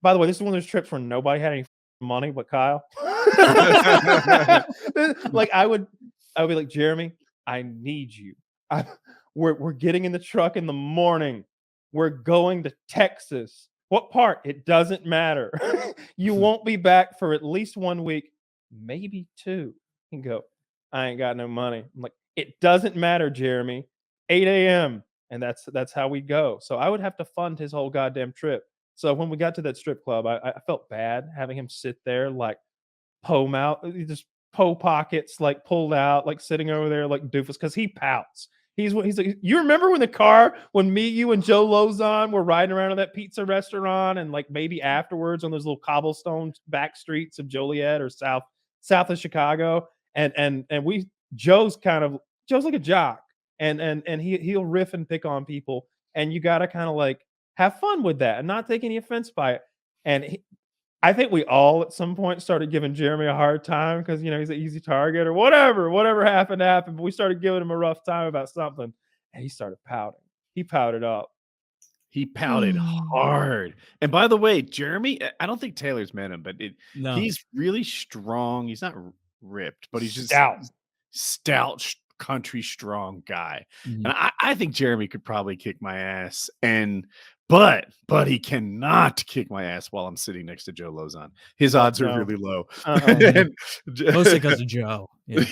By the way, this is one of those trips where nobody had any money but Kyle. Like I would be like, Jeremy, I need you. We're getting in the truck in the morning. We're going to Texas. What part? It doesn't matter. You won't be back for at least 1 week, maybe 2. You can go, I ain't got no money. I'm like, it doesn't matter, Jeremy. 8 a.m. And that's how we go. So I would have to fund his whole goddamn trip. So when we got to that strip club, I felt bad having him sit there like just po pockets like pulled out, like sitting over there like doofus because he pouts. He's like, you remember when me, you, and Joe Lozon were riding around to that pizza restaurant and like maybe afterwards on those little cobblestone back streets of Joliet or south of Chicago, and Joe's like a jock, and he'll riff and pick on people, and you gotta kind of like have fun with that and not take any offense by it. And I think we all at some point started giving Jeremy a hard time because he's an easy target or whatever happened. But we started giving him a rough time about something, and he started pouting. He pouted up. He pouted hard. And by the way, Jeremy, I don't think Taylor's met him, but he's really strong. He's not ripped, but he's just stout, country strong guy. Mm-hmm. And I think Jeremy could probably kick my ass. But he cannot kick my ass while I'm sitting next to Joe Lozon. His odds are really low. Mostly because of Joe. Yeah.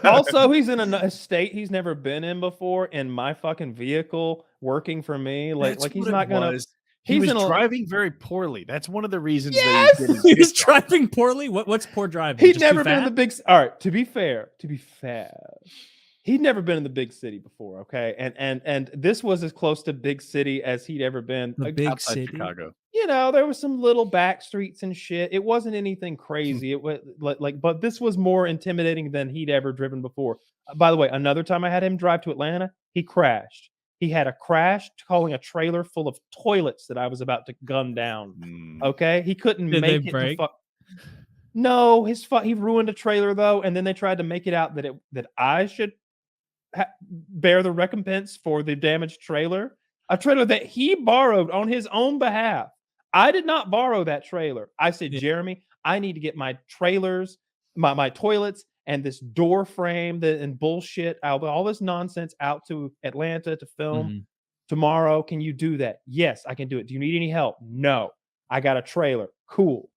Also, he's in a state he's never been in before in my fucking vehicle working for me. Like he's not gonna. He was driving very poorly. That's one of the reasons. Yes! He's driving poorly. What's poor driving? He'd never been in the big. All right. To be fair. He'd never been in the big city before, okay? And this was as close to big city as he'd ever been. The big city? Chicago. There was some little back streets and shit. It wasn't anything crazy. It was but this was more intimidating than he'd ever driven before. By the way, another time I had him drive to Atlanta, he crashed. He had a crash calling a trailer full of toilets that I was about to gun down. Okay? He couldn't make it break? No, he ruined a trailer though, and then they tried to make it out that I should bear the recompense for the damaged trailer, a trailer that he borrowed on his own behalf. I did not borrow that trailer. I said, Jeremy, I need to get my trailers, my toilets, and this door frame and bullshit, all this nonsense out to Atlanta to film tomorrow. Can you do that? Yes, I can do it. Do you need any help? No. I got a trailer. Cool.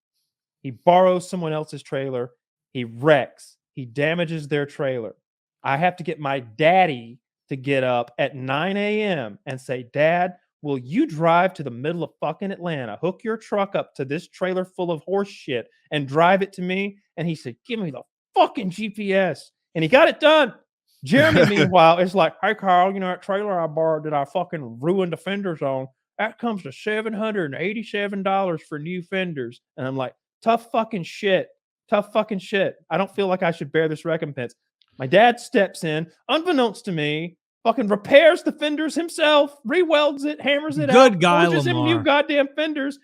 He borrows someone else's trailer. He wrecks. He damages their trailer. I have to get my daddy to get up at 9 a.m. and say, Dad, will you drive to the middle of fucking Atlanta, hook your truck up to this trailer full of horse shit and drive it to me? And he said, give me the fucking GPS. And he got it done. Jeremy, meanwhile, is like, hey, Carl, that trailer I borrowed that I fucking ruined the fenders on, that comes to $787 for new fenders. And I'm like, tough fucking shit. I don't feel like I should bear this recompense. My dad steps in, unbeknownst to me, fucking repairs the fenders himself, re-welds it, hammers it out. Good guy, forges him new goddamn fenders.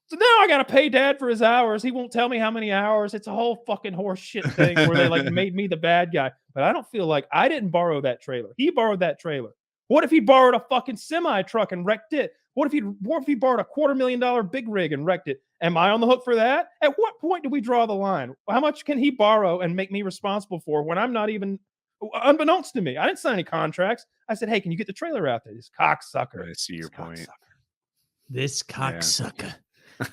So now I got to pay Dad for his hours. He won't tell me how many hours. It's a whole fucking horse shit thing where they like made me the bad guy. But I don't feel like I didn't borrow that trailer. He borrowed that trailer. What if he borrowed a fucking semi truck and wrecked it? What if he borrowed a $250,000 big rig and wrecked it? Am I on the hook for that? At what point do we draw the line? How much can he borrow and make me responsible for when I'm not even, unbeknownst to me? I didn't sign any contracts. I said, hey, can you get the trailer out there? This cocksucker. I see your point. This cocksucker.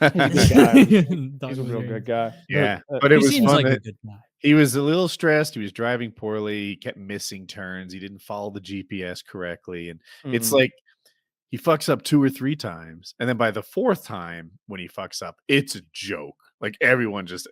He's a real good guy. Yeah, but it was seems fun. like a good guy. He was a little stressed. He was driving poorly. He kept missing turns. He didn't follow the GPS correctly. And it's like he fucks up 2 or 3 times. And then by the 4th time when he fucks up, it's a joke. Like everyone just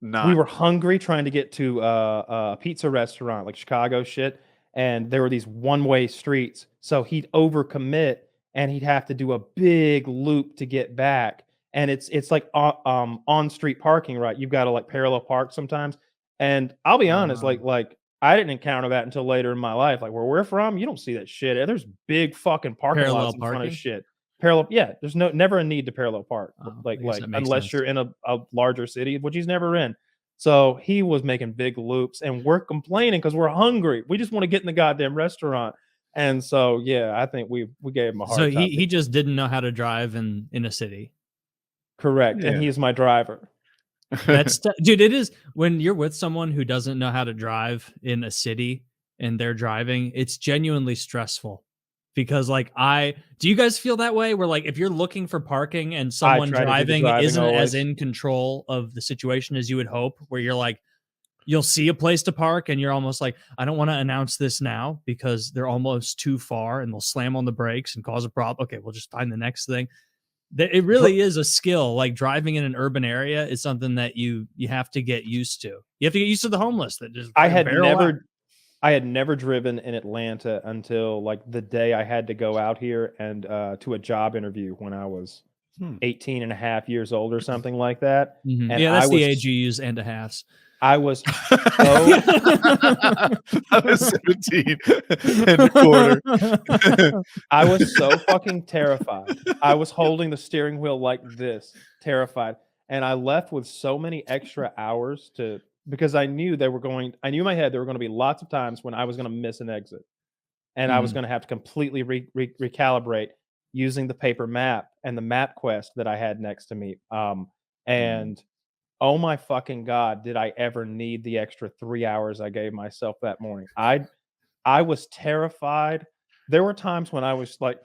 We were hungry trying to get to a pizza restaurant, like Chicago shit. And there were these one-way streets. So he'd overcommit and he'd have to do a big loop to get back. And it's like on-street parking, right? You've got to like parallel park sometimes. And I'll be honest, like I didn't encounter that until later in my life. Like where we're from, you don't see that shit. There's big fucking parking lots in front of shit. Yeah. There's never a need to parallel park, like unless you're in a larger city, which he's never in. So he was making big loops, and we're complaining because we're hungry. We just want to get in the goddamn restaurant. And so, yeah, I think we gave him a hard So time. he just didn't know how to drive in a city. Correct. Yeah. And he's my driver. That's dude, it is when you're with someone who doesn't know how to drive in a city and they're driving, it's genuinely stressful. Because like do you guys feel that way? Where like if you're looking for parking and someone driving isn't as in control of the situation as you would hope, where you're like, you'll see a place to park and you're almost like, I don't want to announce this now because they're almost too far and they'll slam on the brakes and cause a problem. Okay, we'll just find the next thing. It really is a skill. Like driving in an urban area is something that you have to get used to. You have to get used to the homeless that just I had never driven in Atlanta until like the day I had to go out here and to a job interview when I was 18 and a half years old or something like that. Mm-hmm. And yeah, that's the age you use and a half. I was I was 17 and a quarter. I was so fucking terrified. I was holding the steering wheel like this, terrified. And I left with so many extra hours because I knew I knew in my head there were going to be lots of times when I was going to miss an exit. And I was going to have to completely recalibrate using the paper map and the map quest that I had next to me. And oh my fucking God, did I ever need the extra 3 hours I gave myself that morning? I was terrified. There were times when I was like,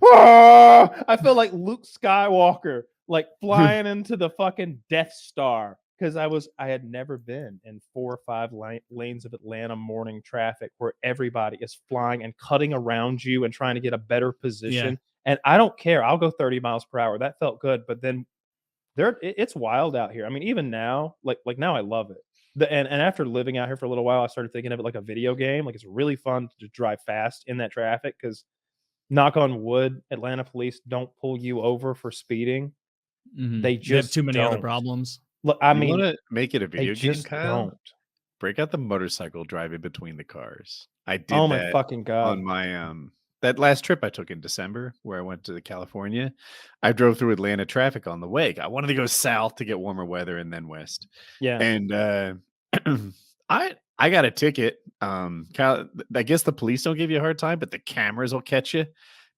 ah! I felt like Luke Skywalker, like flying into the fucking Death Star. Because I had never been in 4 or 5 lanes of Atlanta morning traffic where everybody is flying and cutting around you and trying to get a better position. Yeah. And I don't care. I'll go 30 miles per hour. That felt good. But then it's wild out here. I mean, even now, like now I love it. And after living out here for a little while, I started thinking of it like a video game. Like it's really fun to drive fast in that traffic because, knock on wood, Atlanta police don't pull you over for speeding. Mm-hmm. They just have too many other problems. Look, I mean, want to make it a video game, Kyle? Don't. Break out the motorcycle, drive in between the cars. I did my fucking God. On my that last trip I took in December where I went to California. I drove through Atlanta traffic on the way. I wanted to go south to get warmer weather and then west. Yeah. And I got a ticket. Kyle, I guess the police don't give you a hard time, but the cameras will catch you.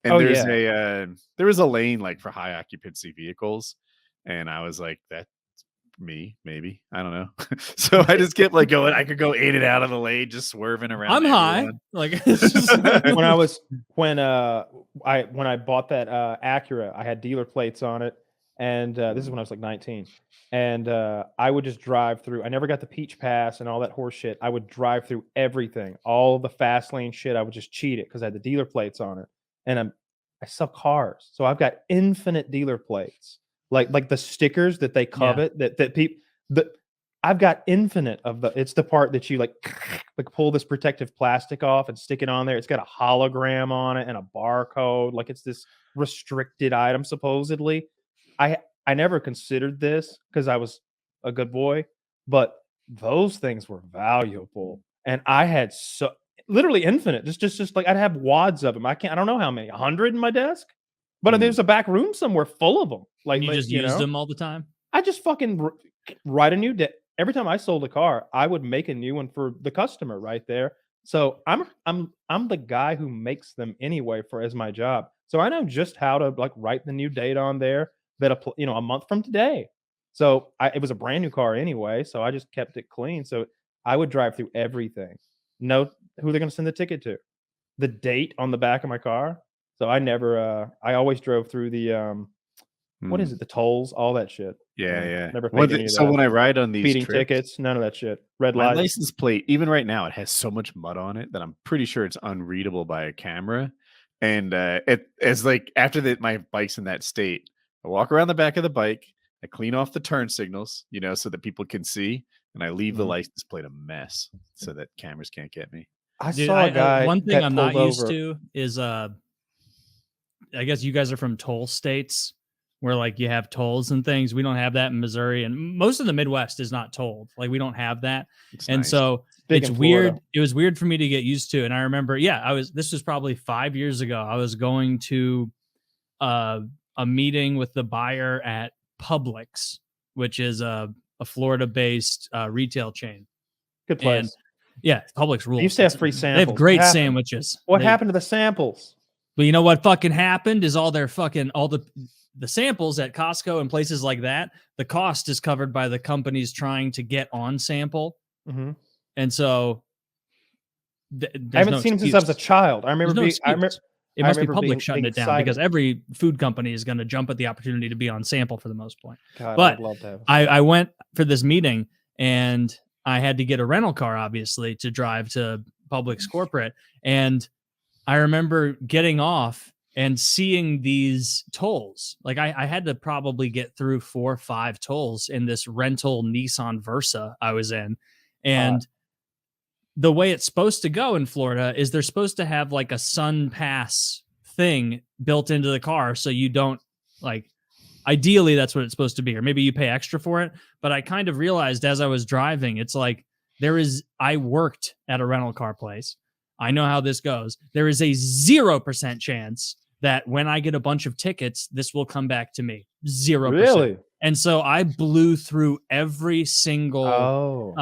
And there was a lane like for high occupancy vehicles. And I was like, that's me, maybe. I don't know. So I just kept like going. I could go in and out of the lane, just swerving around. I'm high. Like when I bought that Acura, I had dealer plates on it. And this is when I was like 19. And I would just drive through. I never got the Peach Pass and all that horse shit. I would drive through everything. All the fast lane shit, I would just cheat it because I had the dealer plates on it. And I sell cars. So I've got infinite dealer plates. Like the stickers that they covet that people I've got infinite of it's the part that you like pull this protective plastic off and stick it on there. It's got a hologram on it and a barcode. Like it's this restricted item supposedly. I never considered this because I was a good boy, but those things were valuable. And I had literally infinite, just like I'd have wads of them. I don't know how many, 100 in my desk. But there's a back room somewhere full of them. Like you just use them all the time. I just fucking write a new day. Every time I sold a car, I would make a new one for the customer right there. So I'm the guy who makes them anyway as my job. So I know just how to like write the new date on there that a month from today. So it was a brand new car anyway. So I just kept it clean. So I would drive through everything. Know who they're going to send the ticket to, the date on the back of my car. So I always drove through the, what is it? The tolls, all that shit. Yeah. Never paid any of that. So when I ride on these speeding trips, tickets, none of that shit. Red my lights. license plate, even right now, it has so much mud on it that I'm pretty sure it's unreadable by a camera. And it's like after my bike's in that state, I walk around the back of the bike, I clean off the turn signals, so that people can see, and I leave the license plate a mess so that cameras can't get me. I saw a guy. One thing I'm not used to is I guess you guys are from toll states where like you have tolls and things. We don't have that in Missouri, and most of the Midwest is not tolled. Like we don't have that. So it's weird. It was weird for me to get used to. And I remember, this was probably 5 years ago. I was going to a meeting with the buyer at Publix, which is a Florida based retail chain. Good place. Yeah, Publix rules. They used to have free They samples. have great sandwiches. What happened to the samples? But you know what fucking happened is all the samples at Costco and places like that, the cost is covered by the companies trying to get on sample. Mm-hmm. And so I haven't seen them since I was a child. I remember it must be Publix shutting it down because every food company is going to jump at the opportunity to be on sample for the most part. God, but I'd love to have I went for this meeting and I had to get a rental car, obviously, to drive to Publix corporate. And I remember getting off and seeing these tolls. Like I had to probably get through 4 or 5 tolls in this rental Nissan Versa I was in. And the way it's supposed to go in Florida is they're supposed to have like a sun pass thing built into the car. So you don't ideally that's what it's supposed to be, or maybe you pay extra for it. But I kind of realized as I was driving, it's like I worked at a rental car place. I know how this goes. There is a 0% chance that when I get a bunch of tickets, this will come back to me. 0%. Really? And so I blew through every single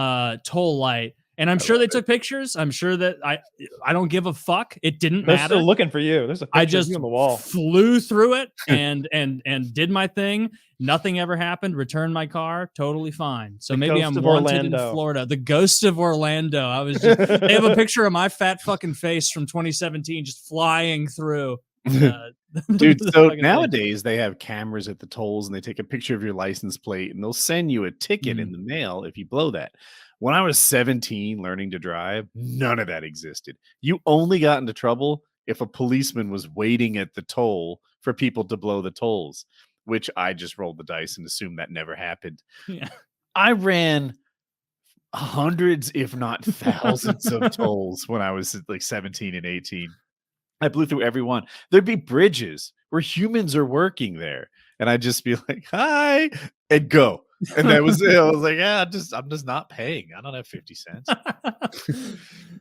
toll light. And I'm sure they took pictures. I'm sure that I don't give a fuck. It didn't matter. They're still looking for you. There's a picture of you on the wall. Flew through it and did my thing. Nothing ever happened. Returned my car. Totally fine. So maybe I'm wanted in Florida. The ghost of Orlando. I was just, they have a picture of my fat fucking face from 2017 just flying through. Dude, so nowadays they have cameras at the tolls and they take a picture of your license plate and they'll send you a ticket in the mail if you blow that. When I was 17 learning to drive, none of that existed. You only got into trouble if a policeman was waiting at the toll for people to blow the tolls, which I just rolled the dice and assumed that never happened. Yeah. I ran hundreds, if not thousands of tolls when I was like 17 and 18. I blew through every one. There'd be bridges where humans are working there. And I'd just be like, hi, and go. And that was it. I was like, yeah, I'm just not paying. I don't have 50 cents.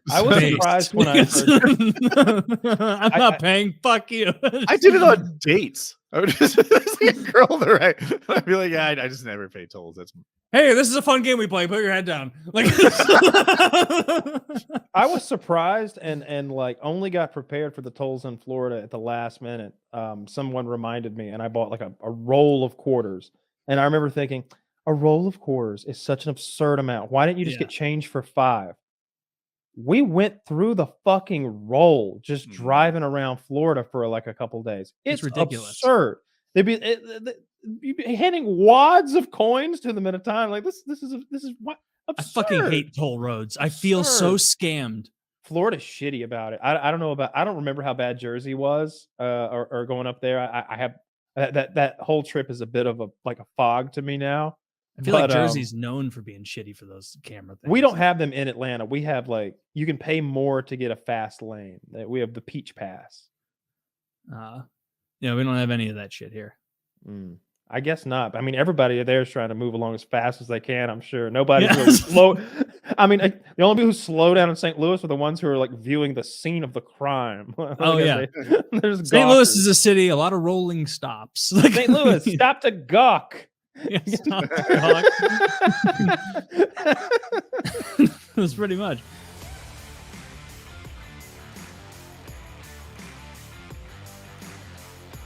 I was surprised when I heard I'm not paying. Fuck you. I did it on dates. I would just see a girl on the right. I'd be like, yeah, I just never pay tolls. That's hey, this is a fun game we play. Put your head down. Like I was surprised and like only got prepared for the tolls in Florida at the last minute. Someone reminded me and I bought like a roll of quarters. And I remember thinking, a roll of quarters is such an absurd amount. Why didn't you just get change for 5? We went through the fucking roll just driving around Florida for like a couple days. It's ridiculous. Absurd. They'd be handing wads of coins to them at a time. Like this is what absurd. I fucking hate toll roads. I feel so scammed. Florida's shitty about it. I don't remember how bad Jersey was or going up there. I have that whole trip is a bit of a fog to me now. I feel like Jersey's known for being shitty for those camera things. We don't have them in Atlanta. We have you can pay more to get a fast lane. We have the Peach Pass. Yeah, we don't have any of that shit here. I guess not. I mean, everybody there is trying to move along as fast as they can. I'm sure nobody's really slow. I mean, the only people who slow down in St. Louis are the ones who are like viewing the scene of the crime. Oh yeah, St. Louis is a city. A lot of rolling stops. St. Louis, stop to gawk. Yeah, stop to gawk. That's pretty much.